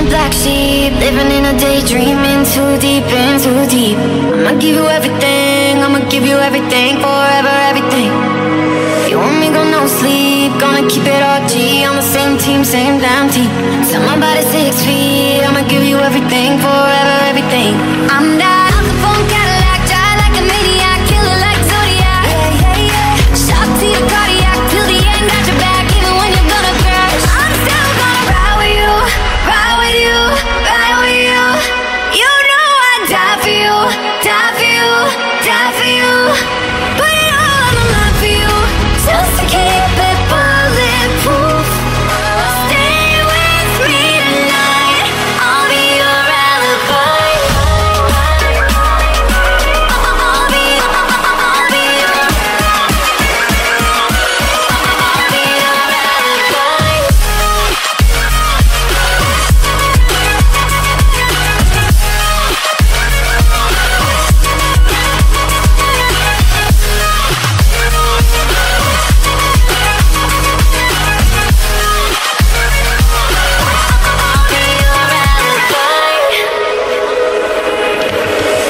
a black sheep, living in a daydream, in too deep, in too deep. I'ma give you everything, I'ma give you everything, forever everything. You want me, go no sleep, gonna keep it all G, on the same team, same damn team. Set my body 6 feet, I'ma give you everything, forever everything. I'm that Al Capone Cadillac, drive like a maniac, killer like Zodiac. Yeah, yeah, yeah. Shot to your cardiac, till the end, got your back, even when you're gonna crash. I'm still gonna ride with you, ride with you, ride with you. You know I'd die for you, die for you, die for you. Put it all on the line for you, just to keep it bulletproof. Stay with me tonight, I'll be your alibi. I'll be your alibi.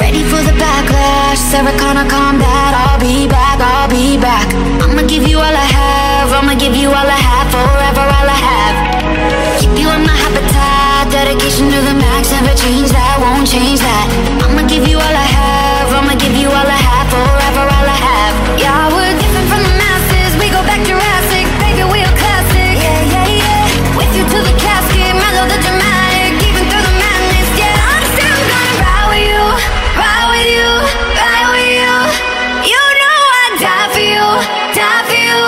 Ready for the backlash, Sarah Connor combat. I'll be back, I'll be back. I'ma give you all I have, I'ma give you all I have, forever all I have. Keep you in my habitat, dedication to the max, never change that, won't change that. I'ma give you all I have, I'ma give you all I have, forever all I have. Yeah, we're different from the masses, we go back Jurassic, baby, we a classic. Yeah, yeah, yeah. With you to the casket, mellow the dramatic, even through the madness. Yeah, I'm still gonna ride with you, ride with you, ride with you. You know I'd die for you, die for you,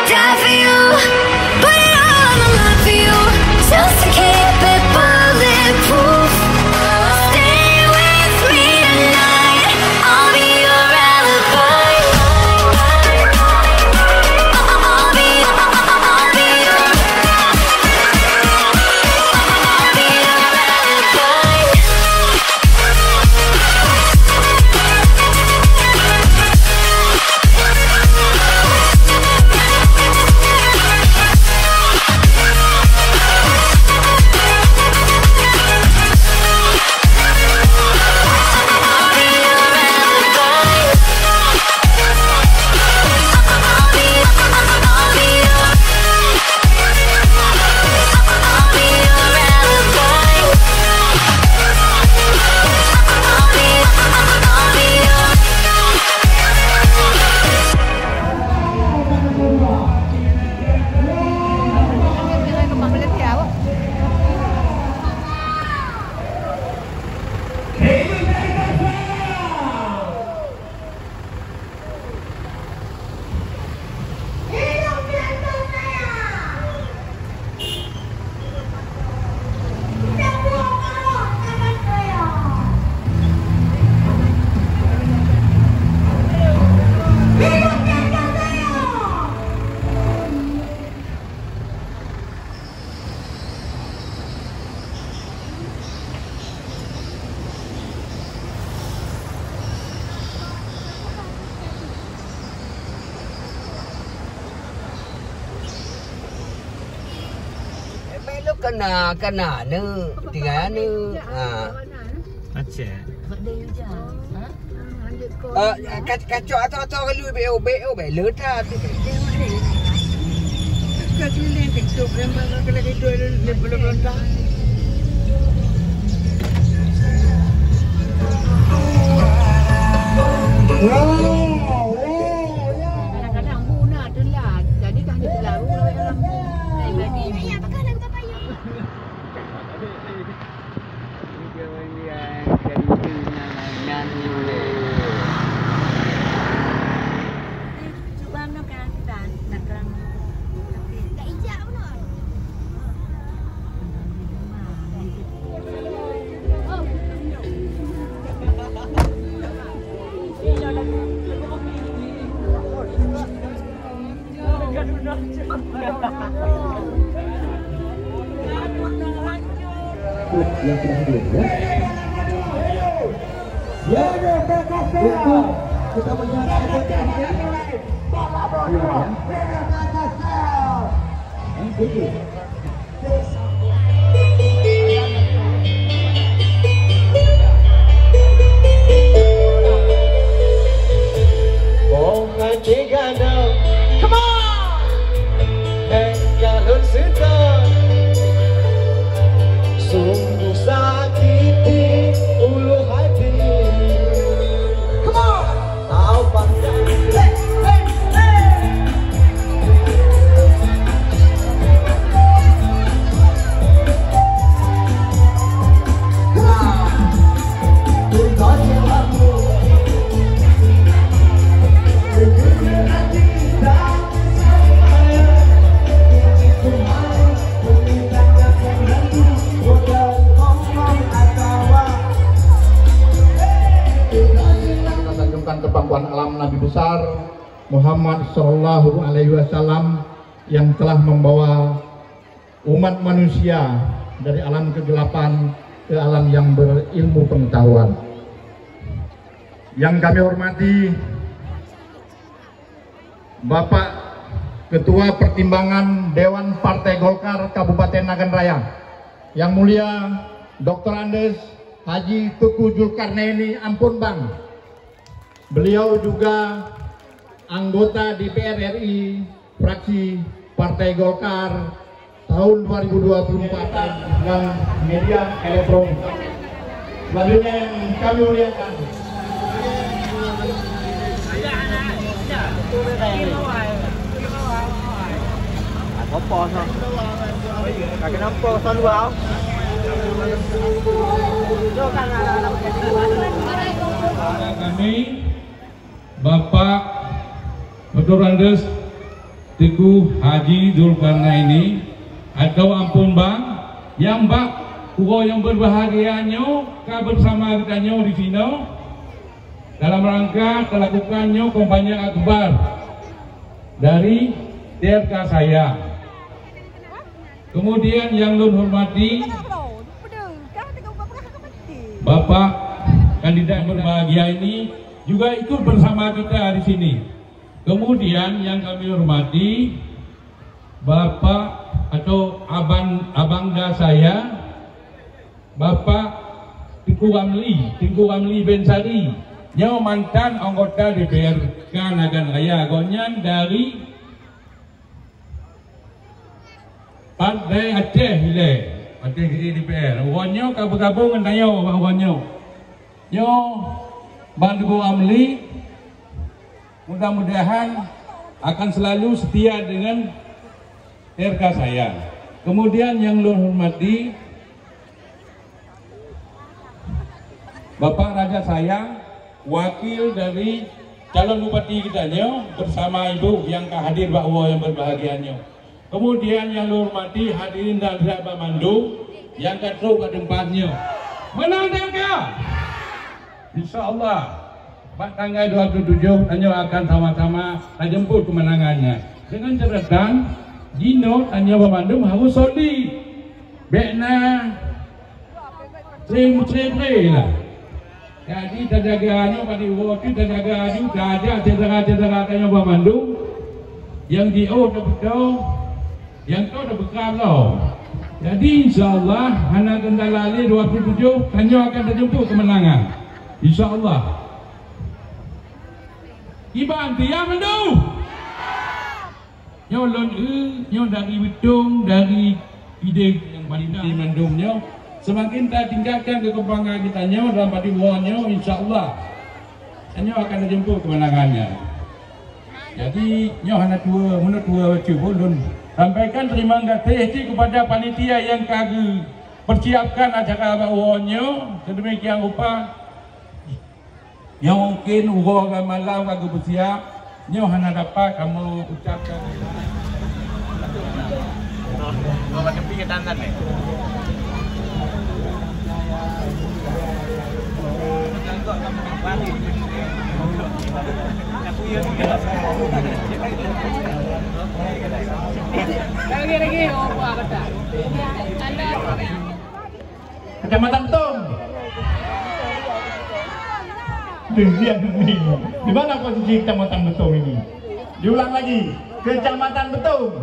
die for you. Put it all on the line for you, just to keep it bulletproof. Stay with me tonight, I'll be your alibi. I'll be your alibi. Kena ni tinggal ni Aceh. kacau atau kalau be lut ah tu keliling TikTok memang kalau itu belum lontar kadang-kadang muna tu lah. Jadi kan dia lalu dalam bagi ni pakai lagu apa ya? Cuba nak kita nak ijak pun. Yang sudah hadir ya. Kita menyaksikan besar Muhammad Sallallahu Alaihi Wasallam yang telah membawa umat manusia dari alam kegelapan ke alam yang berilmu pengetahuan. Yang kami hormati Bapak Ketua Pertimbangan Dewan Partai Golkar Kabupaten Nagan Raya, yang mulia Dr. Andes Haji Teguh Zulkarnaini Ampun Bang. Beliau juga anggota DPR RI fraksi Partai Golkar tahun 2024 dan media elektronik. Selanjutnya yang kami muliakan kami Bapak Dr. Andes Teguh Haji Zulkarnaini atau Ampun Bang, yang bak ugo yang berbahagiannya bersama kita di sini dalam rangka melakukannya kampanye akbar dari TRK saya. Kemudian yang Lun hormati Bapak kandidat berbahagia ini juga ikut bersama kita di sini. Kemudian yang kami hormati Bapak atau abangda saya, Bapak Tengku Ramli Bensari, yang mantan anggota DPRK Nagan Raya, gonyan dari Partai Aceh Hile, Partai DPR. Gonyo kabung-kabung dengan gonyo. Yo Tengku Ramli mudah-mudahan akan selalu setia dengan RK saya. Kemudian yang Lun hormati Bapak Raja saya, wakil dari calon bupati kita bersama Ibu yang hadir bahwa yang berbahagianya. Kemudian yang Lun hormati hadirin dan sahabat Mandu yang ketruk ke tempatnya. Menang DPR. Insyaallah Pak tanggal 27 hanya akan sama-sama jemput kemenangannya dengan catatan Dino tanya Bandung harus solid. Bekna trem lah. Jadi terjaganya pada waktu terjaga juga ada cedera tanya Bandung yang di udah betul, yang tu udah bekal loh. Jadi insyaallah anak kendala 27 tanya akan terjemput kemenangan. Insyaallah. Iban dia Bandung. Nyolon dari Witung, dari ide yang paling di Mandumnya, semakin kita tingkatkan kekembangan kita dalam pada wawanya, insyaallah hanya akan dijemput kemenangannya. Jadi hanya dua cubulun sampaikan terima kasih kepada panitia yang kagak persiapkan acara wawanya sedemikian rupa, yang mungkin uang malam kagak bersiap. Hanya dapat kamu ucapkan. Bawa tepi ke tangan nih. Kecamatan Betung. Di mana posisi Kecamatan Betung ini? Diulang lagi. Kecamatan Betung.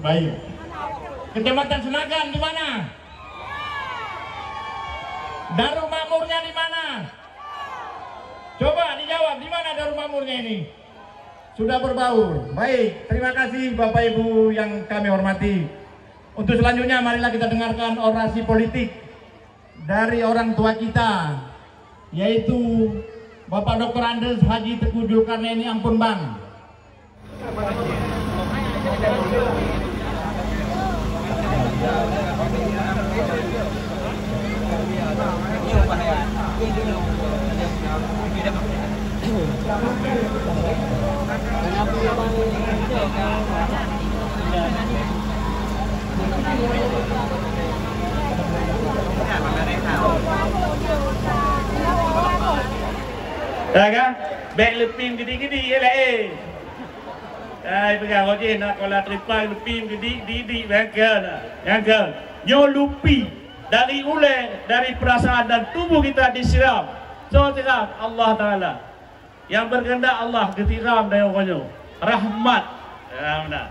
Baik. Kecamatan Senagan di mana? Darul Makmurnya di mana? Coba dijawab, di mana Darul Makmurnya ini? Sudah berbaur. Baik, terima kasih Bapak Ibu yang kami hormati. Untuk selanjutnya marilah kita dengarkan orasi politik dari orang tua kita, yaitu Bapak Dr. Andes Haji Teguh Zulkarnaini Ampun Bang. Ya kan? Beg lepim gede-gede ya lah pegang roje nak kola tripai lepim gede-gede bengkel. Bengkel. Nyo lupi dari ule, dari perasaan dan tubuh kita disiram. So tiram Allah Ta'ala. Yang berkehendak Allah ketiram dari orangnya. Rahmat. Ya benar.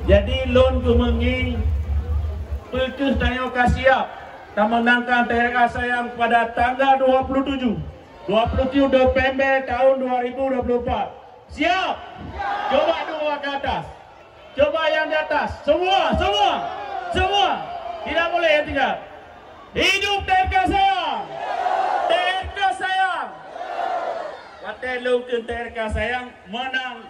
Jadi lon kemengi pelcus tanya kasiap tak menangkan TRK sayang pada tanggal 27 November tahun 2024. Siap? Coba dua ke atas. Coba yang di atas. Semua. Tidak boleh yang tinggal. Hidup TRK sayang. TRK sayang. Kata lukun TRK sayang menang.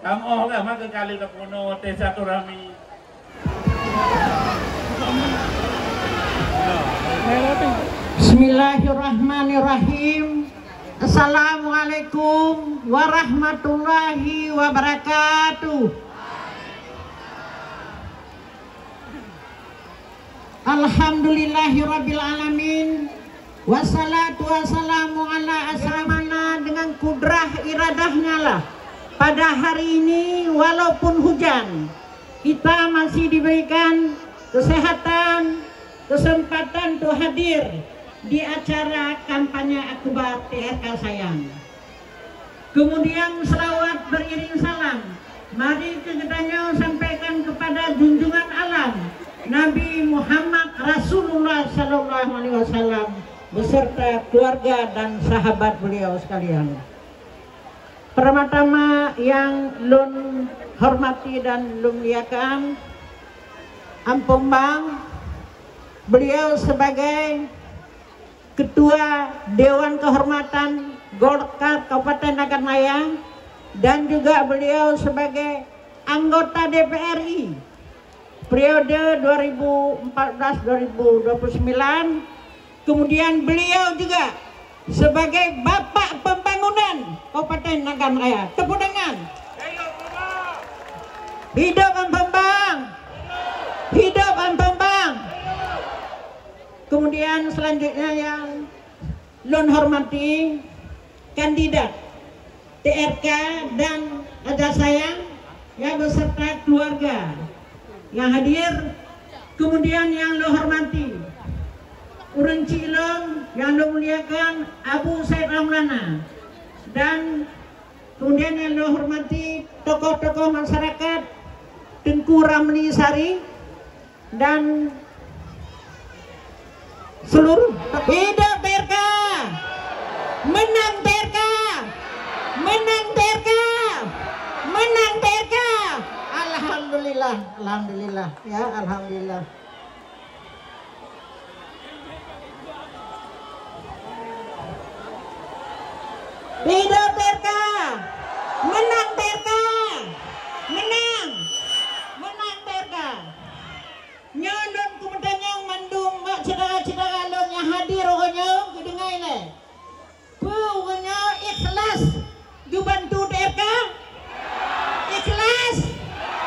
Kamu lah maka kali tak puno satu rami. Bismillahirrahmanirrahim. Assalamualaikum warahmatullahi wabarakatuh. Alhamdulillahirabbil alamin. Wassalatu wassalamu ala asramana dengan kudrah iradahnya lah. Pada hari ini walaupun hujan, kita masih diberikan kesehatan, kesempatan untuk hadir di acara kampanye akbar TRK sayang. Kemudian selawat beriring salam, mari kita sampaikan kepada junjungan alam Nabi Muhammad Rasulullah Sallallahu Alaihi Wasallam beserta keluarga dan sahabat beliau sekalian. Pertama yang lun hormati dan lun muliakan Ampun Bang, beliau sebagai Ketua Dewan Kehormatan Golkar Kabupaten Naganmayang dan juga beliau sebagai anggota DPR RI periode 2014-2029. Kemudian beliau juga sebagai Bapak Pembangunan Kabupaten Naganmaya. Tepuk tangan. Hidup Ampun Bang. Hidup Ampun Bang. Kemudian selanjutnya yang lun hormati kandidat TRK dan ada sayang yang beserta keluarga yang hadir. Kemudian yang lun hormati Urun Cilong yang dimuliakan Abu Said Ramlana, dan kemudian yang dihormati tokoh-tokoh masyarakat Tengku Ramli Sari dan seluruh. Hidup TRK, menang TRK, menang TRK, menang TRK. Alhamdulillah, alhamdulillah ya, alhamdulillah. Hidup TRK, menang TRK, menang TRK. Nyolong kemudian yang mandum mak cedera-cedera lon yang hadir orangnya kedengai le. Orangnya ikhlas dibantu TRK, ikhlas.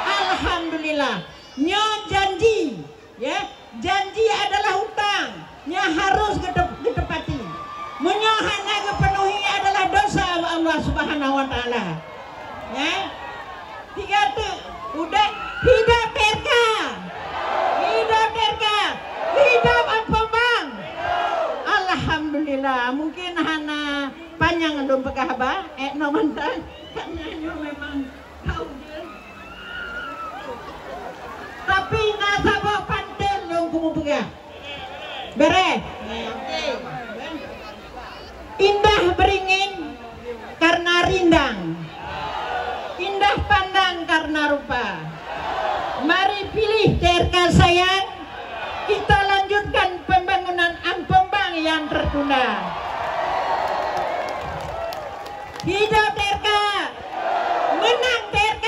Alhamdulillah. Nyo janji, ya janji adalah hutang, nya harus ditepati. Menyohana kepenuhi adalah dosa Allah Subhanahu wa Ta'ala. Ya, 3 tuh udah. Hidup TRK, hidup TRK, hidup Ampun Bang. Alhamdulillah. Mungkin hana panjang belum pekahaba no mantan karena memang tahu dia. Tapi nasabah pantel dong kumu pegah. Bere. Indah beringin karena rindang, indah pandang karena rupa. Mari pilih TRK sayang, kita lanjutkan pembangunan Ampun Bang yang tertunda. Hidup TRK, menang TRK,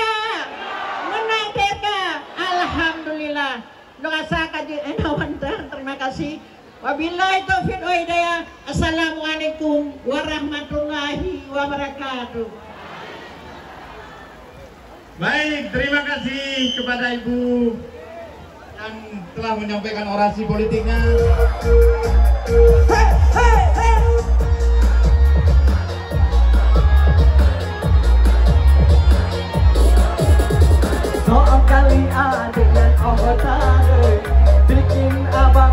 menang TRK. Alhamdulillah. Doa kaji enawantar, terima kasih. Wabillahi taufiq wa hidayah. Assalamualaikum warahmatullahi wabarakatuh. Baik, terima kasih kepada Ibu yang telah menyampaikan orasi politiknya. Soal kali adik dan otak bikin abang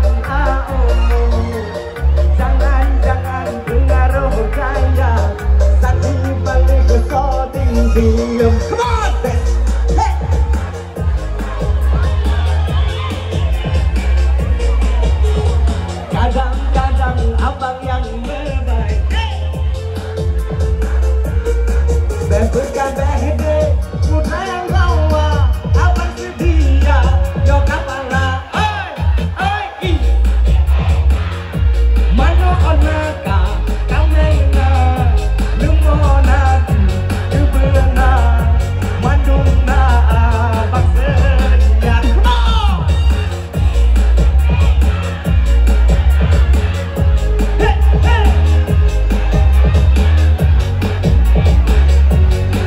jangan pengaruh gaya tadi balik ke shooting diem. Come on, hey. Kadang-kadang abang yang lebay berkabeh deh putra yang lawa abang sedia yo kapala oi mano onaka kamena lumona dubena manduna abang sedia.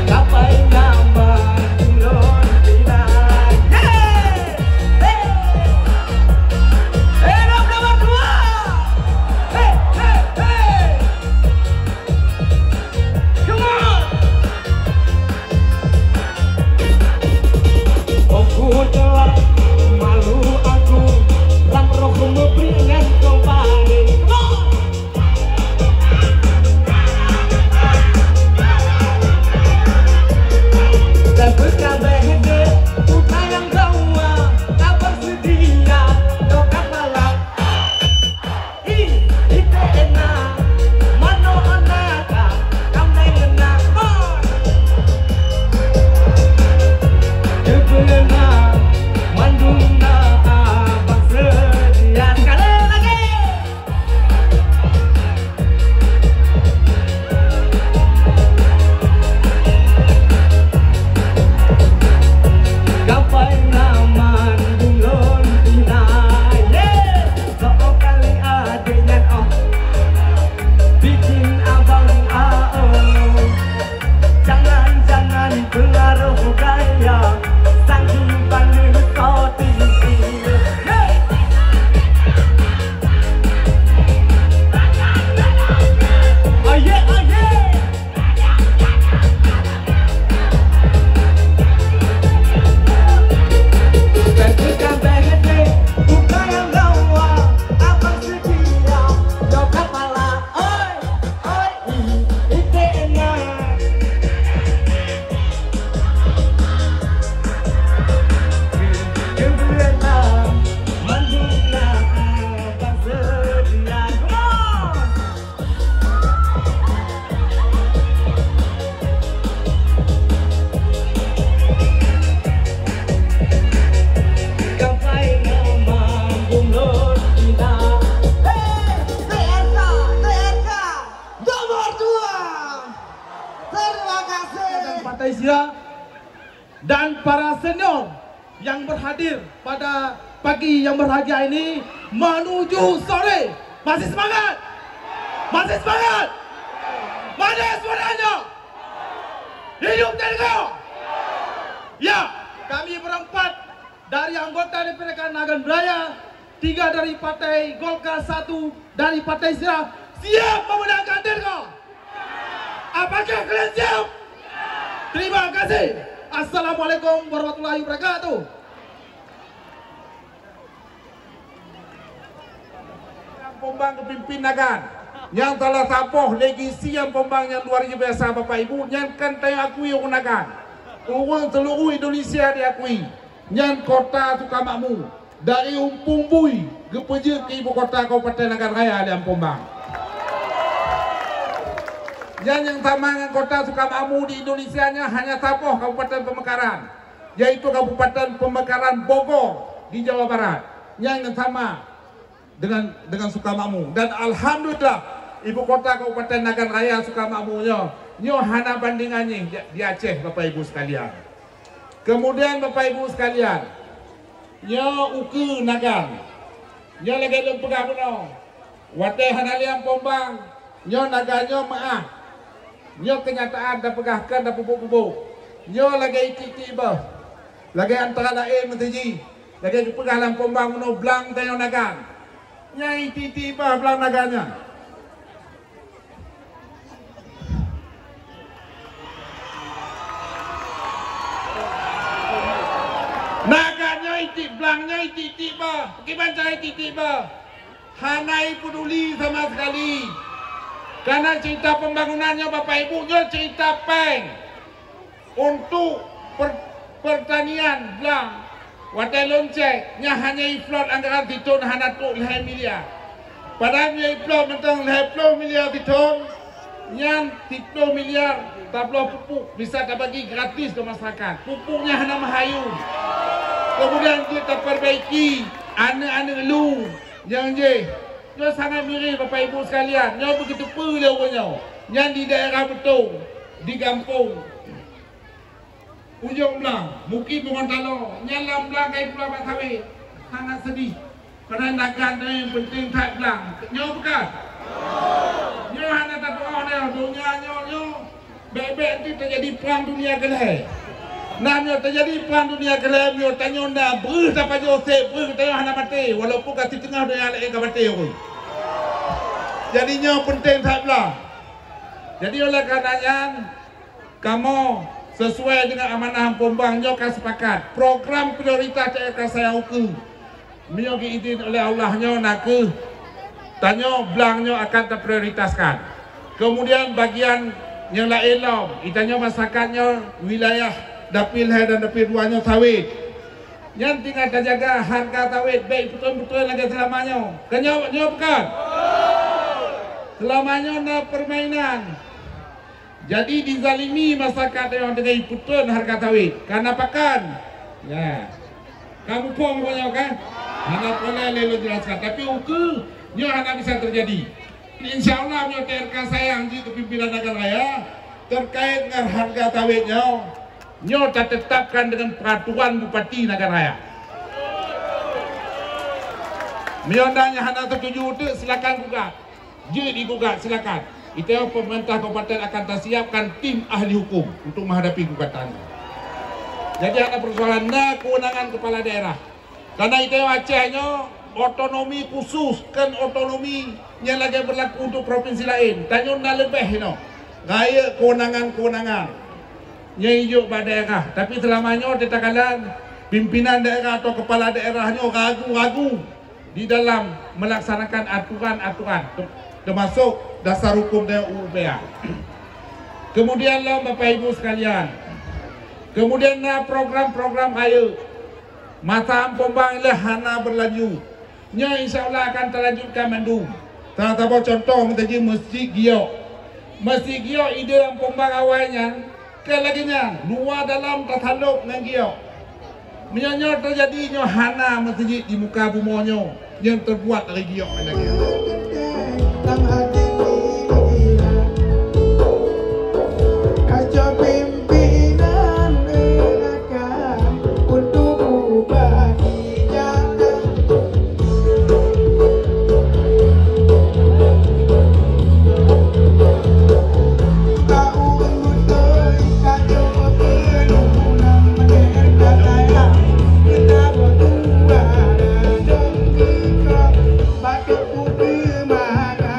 Kapai nama Dulon Pina. Nomor 2. Come on. Aku telah malu aku ram roh memberikan kembali. Come on. Dan berkabeh deh putra yang lawa abang sedia yo kapala itena mano anaka kamena dubena manduna abang sedia. Sekali lagi. Kapai nama Dulon Pina. Soal kali adiknya bikin abang jangan pengaruh gaya saking balik shooting diem. Oh yeah, oh yeah. Berkabeh deh putra yang lawa abang sedia yo kapala oi itena dubena manduna abang sedia. Come on. Kapai nama Dulon Pina. TRK nomor 2. Terima kasih. Partai Siap dan para senior yang berhadir pada pagi yang berbahagia ini menuju sore. Masih semangat? Masih semangat? Mana suaranya? Hidup Telgo! Ya, kami berempat dari anggota DPRD Nagan Beraya, 3 dari Partai Golkar, 1 dari Partai Siap, siap memenangkan Telgo. Apakah kalian siap? Terima kasih. Assalamualaikum warahmatullahi wabarakatuh. Pombang kepimpin Nagan yang telah tapoh legisi yang pombang yang luar biasa Bapak Ibu yang kan tayo akui orang Nagan orang seluruh Indonesia diakui yang kota Sukamakmur dari Umpung Bui kepeja ke ibu kota Kabupaten Nagan Raya di Pombang yang sama dengan kota Sukamakmur di Indonesia nya hanya tapoh Kabupaten Pemekaran, yaitu Kabupaten Pemekaran Bogor di Jawa Barat yang sama dengan Sukamakmur. Dan alhamdulillah ibu kota Kabupaten Nagan Raya Sukamakmurnya nyo hana bandingannya di Aceh Bapak Ibu sekalian. Kemudian Bapak Ibu sekalian, nyo uku Nagan, nyo lagi dong pegah puno, wate hanaliam Pombang, nyo naganyo maah, nyo kenyataan dah pegahkan dah pupuk-pupuk, nyo lagi iki-iki bah, lagi antara lain menteri Lagi pegalang pombang no blang tayo nagan. Nyai titi bah blang naganya. Naganya iti blangnya iti tiba. Bagaimana cara iti tiba? Hanai peduli sama sekali. Karena cerita pembangunannya Bapak Ibu cerita peng untuk pertanian blang. Watai lonceng nya hanya iflot anggaran ditun hana tu 2 miliar. Padahal nya iflot mentang 20 miliar ditun nya 30 miliar tablo pupuk bisa tak bagi gratis ke masyarakat. Pupuknya hana mahayu. Kemudian kita perbaiki ane-ane lu yang je. Nyo sangat mirip Bapak Ibu sekalian. Nyo begitu perlu punya. Yang di daerah betul, di kampung ujung belang, mungkin bukan talo, nyalam belang kayak pulau Pak Sawit, sangat sedih. Kerana nagan yang penting tak belang, nyo bukan? Nyo hanya tak tahu dah, dunia nyo, bebek nanti terjadi perang dunia kelai. Nah nyo terjadi perang dunia kelai, nyo tanya nak ber sampai Joseph, ber tanya hana mati, walaupun kat tengah dunia lagi mati aku. Jadi nyo penting tak belang. Jadi oleh karenanya, kamu sesuai dengan amanah pombang nyo kan sepakat program prioritas akan saya ukur nyo diizin oleh Allah nyo nak ke tanyo belang nyo akan terprioritaskan. Kemudian bagian yang lain lo itanyo masyarakatnya wilayah dapil 1 dan dapil 2 nyo sawit yang tinggal terjaga harga sawit baik betul-betul lagi selamanya kenyo nyo bukan selamanya na permainan. Jadi dizalimi masyarakat yang dengan ikutan harga sawit. Karena pakan. Ya. Kamu pun punya kan? Hana boleh lelo jelaskan. Tapi ukur, nyo hana bisa terjadi. InsyaAllah nyo TRK sayang di kepimpinan negara raya terkait dengan harga sawit nyo tetapkan dengan peraturan Bupati Nagan Raya. Miondanya hana setuju itu silakan gugat. Je digugat silakan. Itu pemerintah kabupaten akan tersiapkan tim ahli hukum untuk menghadapi gugatan. Jadi ada persoalan kewenangan kepala daerah. Karena itu Acehnya otonomi khusus kan otonomi yang lagi berlaku untuk provinsi lain. Tanya nak lebih gaya kewenangan-kewenangan yang hijau pada daerah. Tapi selamanya tetakalan pimpinan daerah atau kepala daerahnya ragu-ragu di dalam melaksanakan aturan-aturan termasuk dasar hukum dan UUPA. Kemudian lah Bapak Ibu sekalian, kemudian program-program ayo masa pombang lah hana berlanjut. Nya insyaAllah akan terlanjutkan mendung. Tanpa contoh menjadi Masjid Giok. Masjid Giok ide yang pombang awalnya kelaginya luar dalam tertaluk dengan Giok. Menyanyi terjadinya hana masjid di muka bumonyo yang terbuat dari Giok lagi. Batu putih makan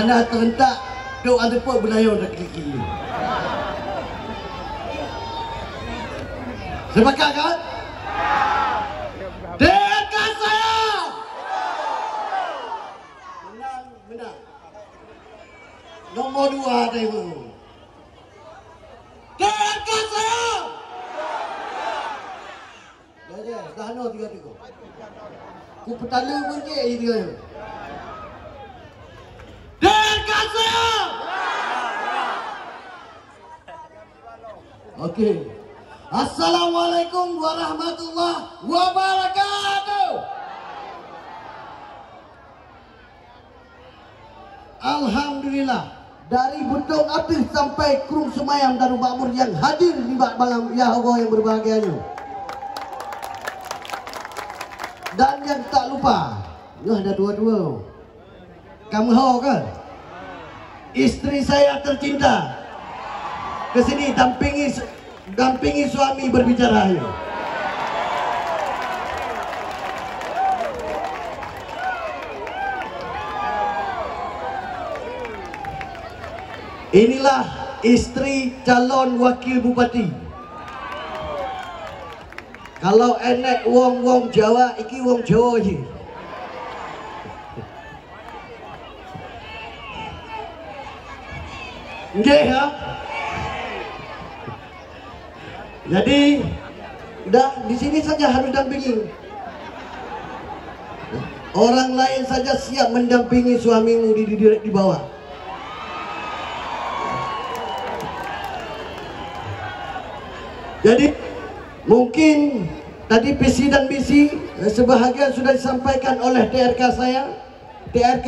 hana terentak kau ada pun benayo dah kiri. Sepakat kan? Dekat saya. Menang. Nomor 2 tadi. Dekat saya. Dah no 3-3. Ku petala pun ke ini. Dekat saya. Okey. Assalamualaikum warahmatullahi wabarakatuh. Alhamdulillah, dari Bentong Atis sampai Krung Semayang Darul Makmur yang hadir di malam Yahwa yang berbahagianya. Dan yang tak lupa, ada dua-dua. Kamu tahu kan? Isteri saya tercinta kesini dampingi suami berbicara. Inilah isteri calon wakil bupati. Kalau enek wong Jawa, iki wong Jawa je. Nggih ya. Jadi dah di sini saja harus dampingi. Orang lain saja siap mendampingi suamimu di bawah. Jadi mungkin tadi visi dan misi sebahagian sudah disampaikan oleh TRK saya. TRK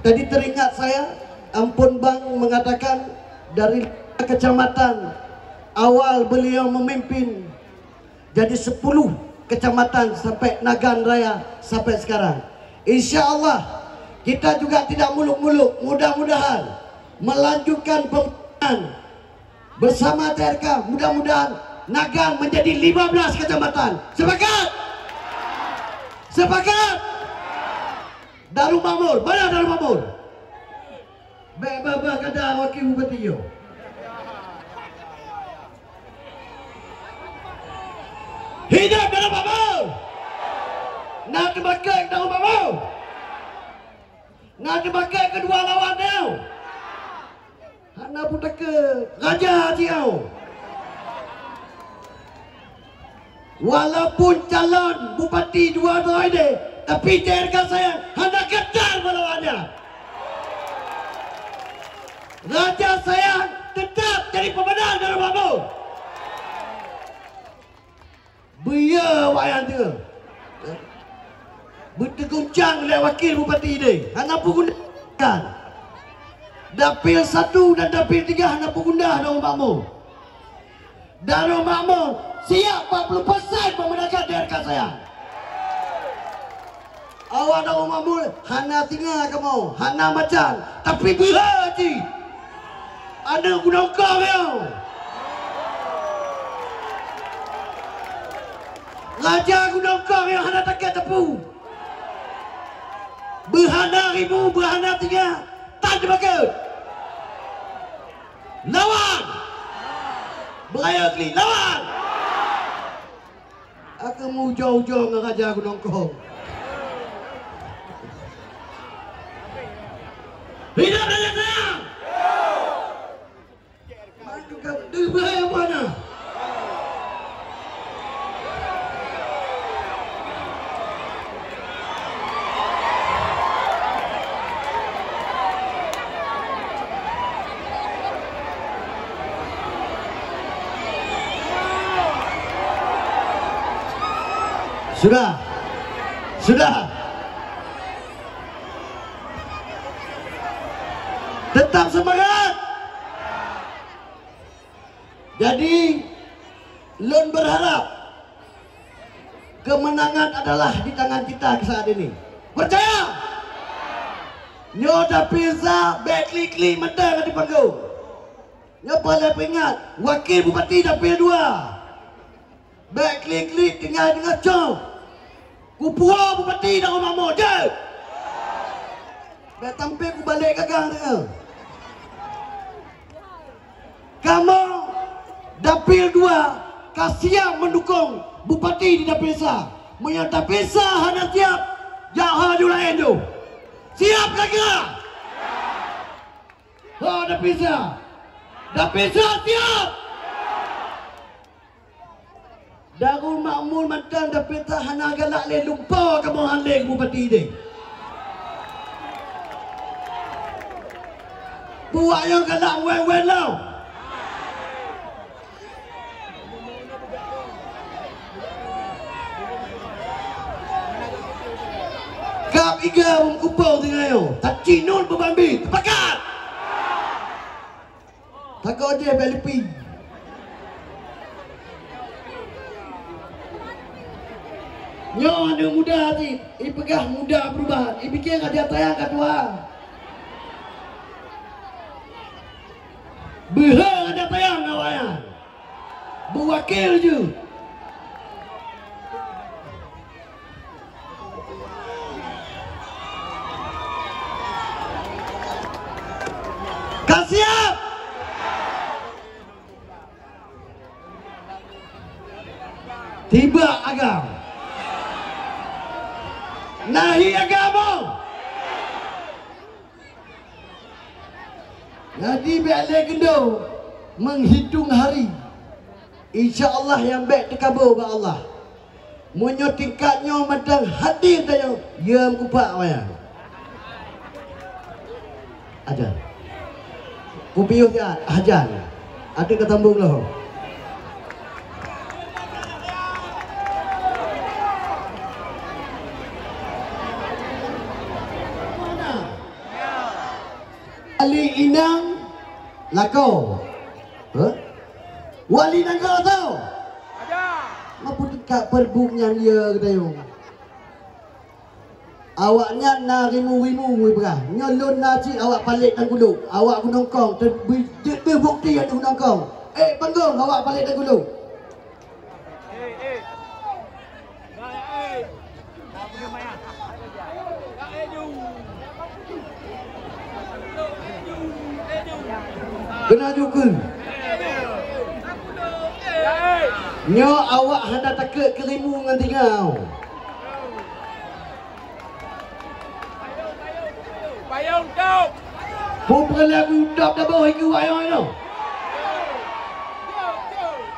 tadi teringat saya, ampun bang, mengatakan dari kecamatan awal beliau memimpin jadi 10 kecamatan sampai Nagan Raya sampai sekarang. Insya Allah kita juga tidak muluk-muluk, mudah-mudahan melanjutkan pembangunan bersama TRK. Mudah-mudahan Nagan menjadi 15 kecamatan. Sepakat? Sepakat? Darul Makmur, mana Darul Makmur? Baik baba kata wakil bupati yo. Hidup Darul Makmur. Nak dipakai Darul Makmur. Nak dipakai kedua lawan dia. Hana putaka raja dia. Walaupun calon bupati dua-dua ini, tapi TRK saya hanya kejar melawannya. Raja saya tetap jadi pemenang Darul Makmur. Biar wayang dia berteguncang oleh wakil bupati ini, hanya penggunaan dapil 1 dan dapil 3 hanya pengguna Darul Makmur. Darul Makmur siap 40% memenangkan TRK saya. Awak Darul Makmur hana tinggal kamu, hana macam, tapi bila haji ada guna kau ya. Raja guna kau yang hana takkan tepu. Berhana ribu, berhana tinggal, tak dipakai. Lawan, beraya kali, lawan. Aku mau jauh-jauh dengan Raja Gunung Kong. Hidup Raja saya. Majukan beraya mana? Sudah. Tetap semangat. Jadi, Lun berharap kemenangan adalah di tangan kita saat ini. Percaya? Nyoda pizza, bekli-kli, menang di panggung. Nyoba boleh ingat, wakil bupati dapil 2. Bekli-kli tinggal dengan Cung. Kupua bupati Darul Makmur je. Dah tampil ku balik gagang dia. Kamu Dapil 2 kasihan mendukung Bupati di Dapil Sah. Menyang Dapil Sah hanya siap jaha julain tu. Siap kira? Oh, Dapil Sah. Dapil Sah siap. Darul Makmur Mantan Dapil Sah hanya galak le lupa kamu handling Bupati ni. Buat yang galak wen-wen lau. Kap iga mengkupau dengan yo. Tak cinul berbambi. Tepakat. Takut dia belipi. Nyo ada muda hati. Pegah muda perubahan. Fikir dia tayang kat Tuhan. Behang ada tayang kawan. Berwakil je. Siap. Tiba agam. Nahi agama. Jadi biarlah gendo menghitung hari. InsyaAllah yang baik terkabul by Allah. Munyo tingkatnya madang hadir tayo. Ya mkupak wayang. Ada. Kupiuh dia hajar. Ada ketambung lah. Ali Inang Lakau. Wali Nangkau tahu? Ada. Apa dekat perbuknya dia kata. Awaknya na rimu-rimu berah. Nyolon nasi awak balik dan gulung. Awak gunung kong terbukti ada gunung kong. Panggung awak balik dan gulung. Kena juga. Nyo awak hendak takut kerimu dengan tinggal. Payung dok. Bukan lagu dok dah bawa hingga wayang itu.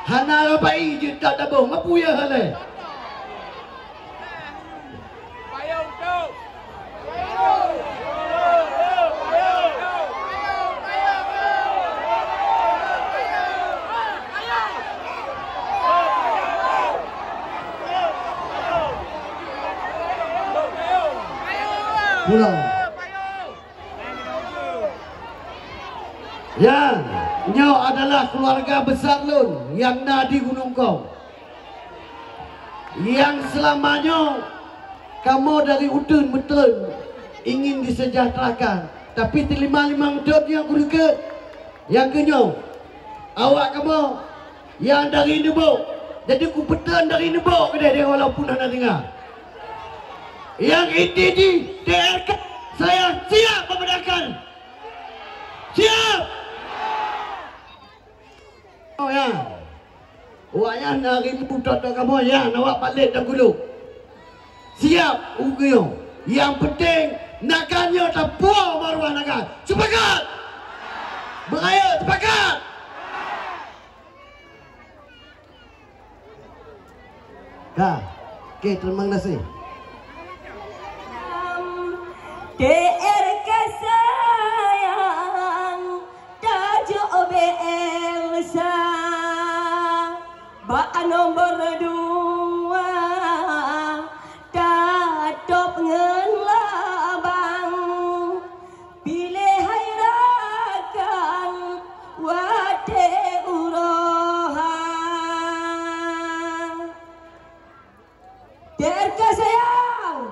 Hana rapai je dok dah bawa. Apa ya halai? Payung dok. Pulau. Yang nyo adalah keluarga besar Lun yang ada di Gunung Kong. Yang selamanya kamu dari udun betul ingin disejahterakan, tapi terima limang dot yang kurang. Yang kenyo awak kamu yang dari Nebok, jadi kumpulan dari Nebok kedai dia walaupun anda tinggal. Yang ini di TRK saya siap membenarkan. Siap. Oh ya. Awaknya nari budak kamu ya, awak balik dan gulu. Siap ugyo. Yang penting nakannya tak puas maruah nakan. Sepakat. Beraya sepakat. Kah. Okey, terima kasih. TRK sayang Tajo Elsa Bak nomor 2 Tatop ngen labang Pilih hairakan Wate uroha TRK sayang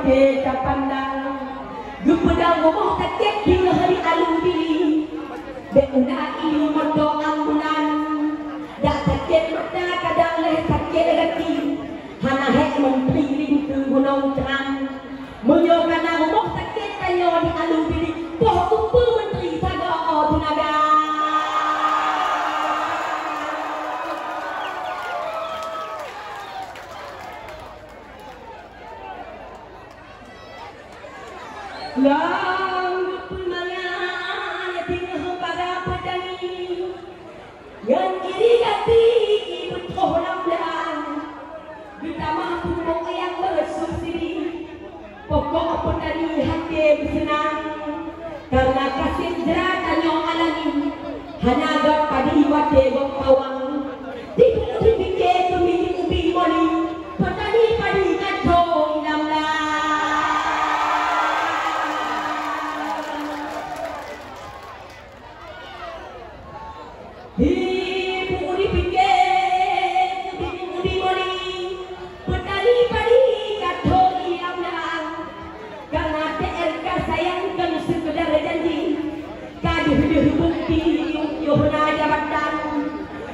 beda pandang gupedang ngomong takek hingga hari alun diri beuna ini mondo ambunan dak takek mata kadang leh takek lagi hana hek mempiring ke gunung terang menyokan ngomong takek tanyo di alun diri poh kumpul menteri saga tunaga lang pulmangan tinggal pada petani yang kiri gati betul lamdan ditambah pupuk yang bersubsidi pokok petani hati bersenang karena kasih jeratannya alami hanya agak padi wate gok pawang dipikir pemilik ubi moni petani padi kacau lamdan ibu dipikir ubi moni petani padi kacau lamdan karena TRK sayangkan sekedar janji kaduh bukti yohna jabatan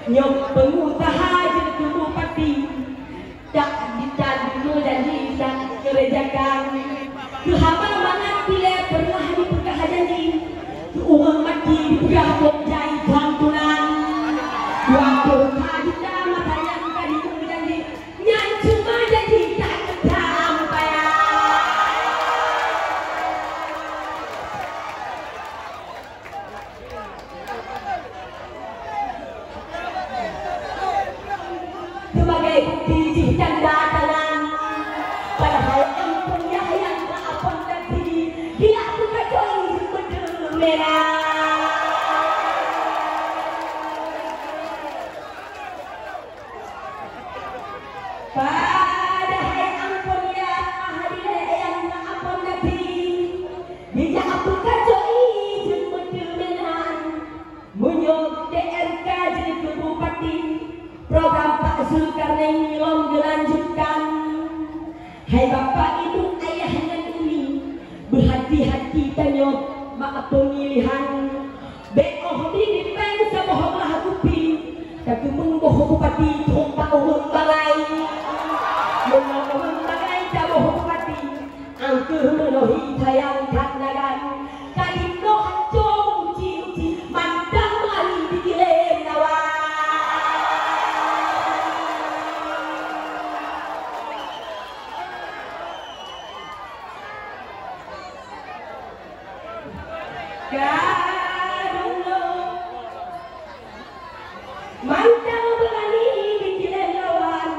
nyok pengusaha jadi bupati tak ditadu janji tak kerjakan kehabang banget tidak pernah dipegang janji uang mati dipegang bojai santunan waktu kita matanya tadi janji nyan cuma janji tak kesampaian sebagai bukti dan datangan padahal empunya yang maafkan dan diri dia aku kacau betul merah padahal empunya ahli yang maafkan dan diri dia aku kacau betul merah menyok TRK jadi bupati program Pak Zulkarnain belum dilanjutkan. Hai Bapak Ibu Ayah dan Umi, berhati-hati tanya maaf pemilihan. Beoh di dipeng saboh lah kupi, tapi mengboh bupati tumpah urut balai. Mengboh balai saboh bupati, angker menuhi sayang kat nagan. Kali no hancur uji mandang lari di gilem nawan. Mantap berani bikin lawan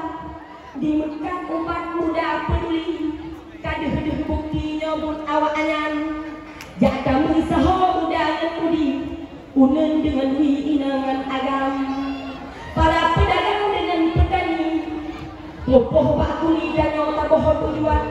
di Mekah umat muda peduli kaduh bukti nyobut awak anyan jak kami saho muda ngemudi unen dengan wi inangan agam para pedagang dengan petani lopoh bakuli dan nyota boho tujuan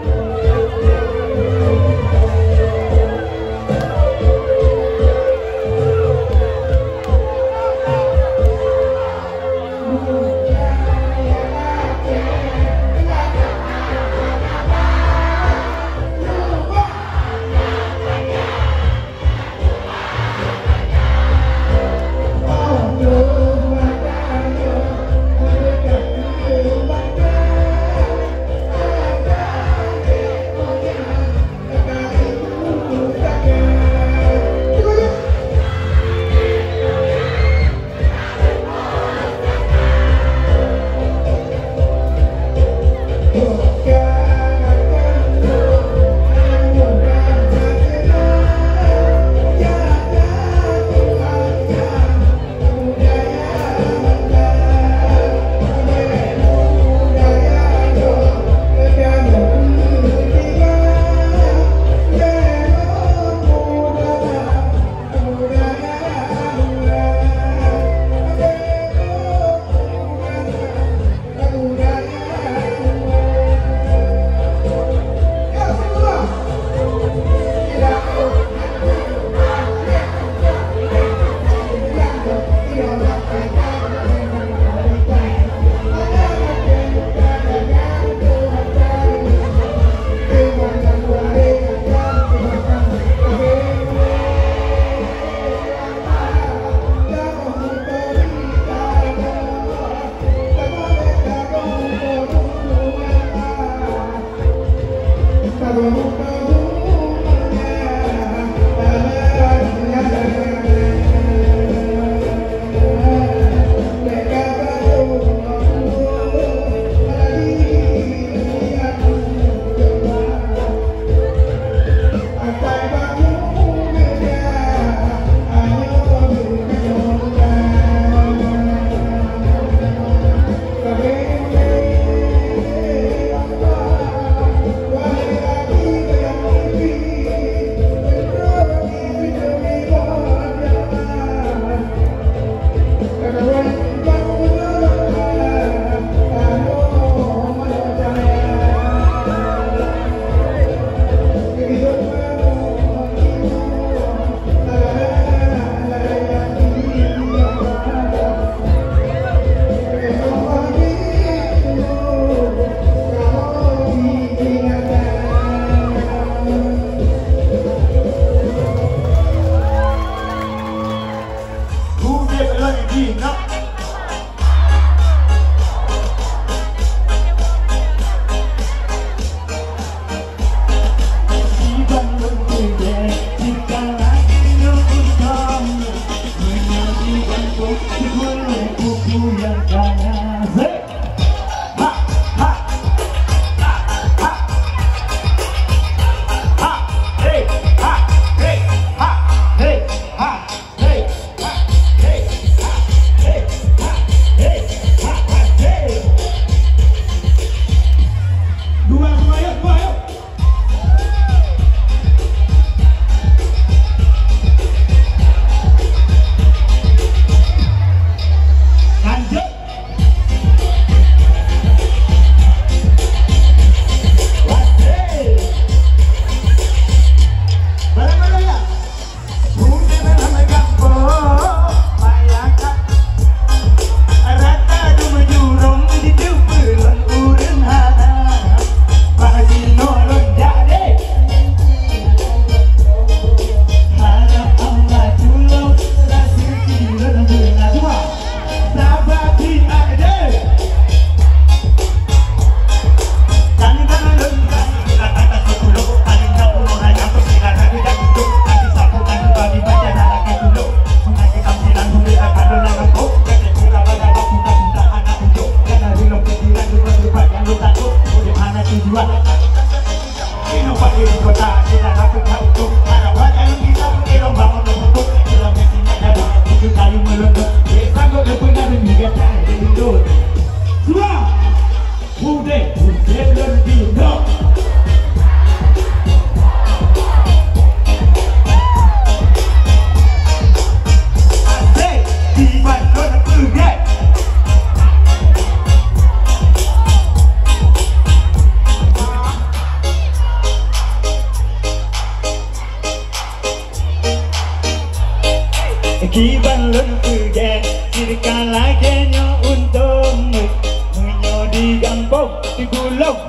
Diambung, digulung.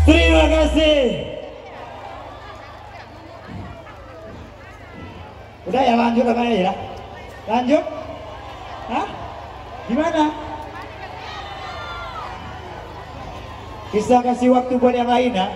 Terima kasih. Udah ya, lanjut apa ya? Lanjut? Hah? Gimana? Bisa kasih waktu buat yang lain, ha?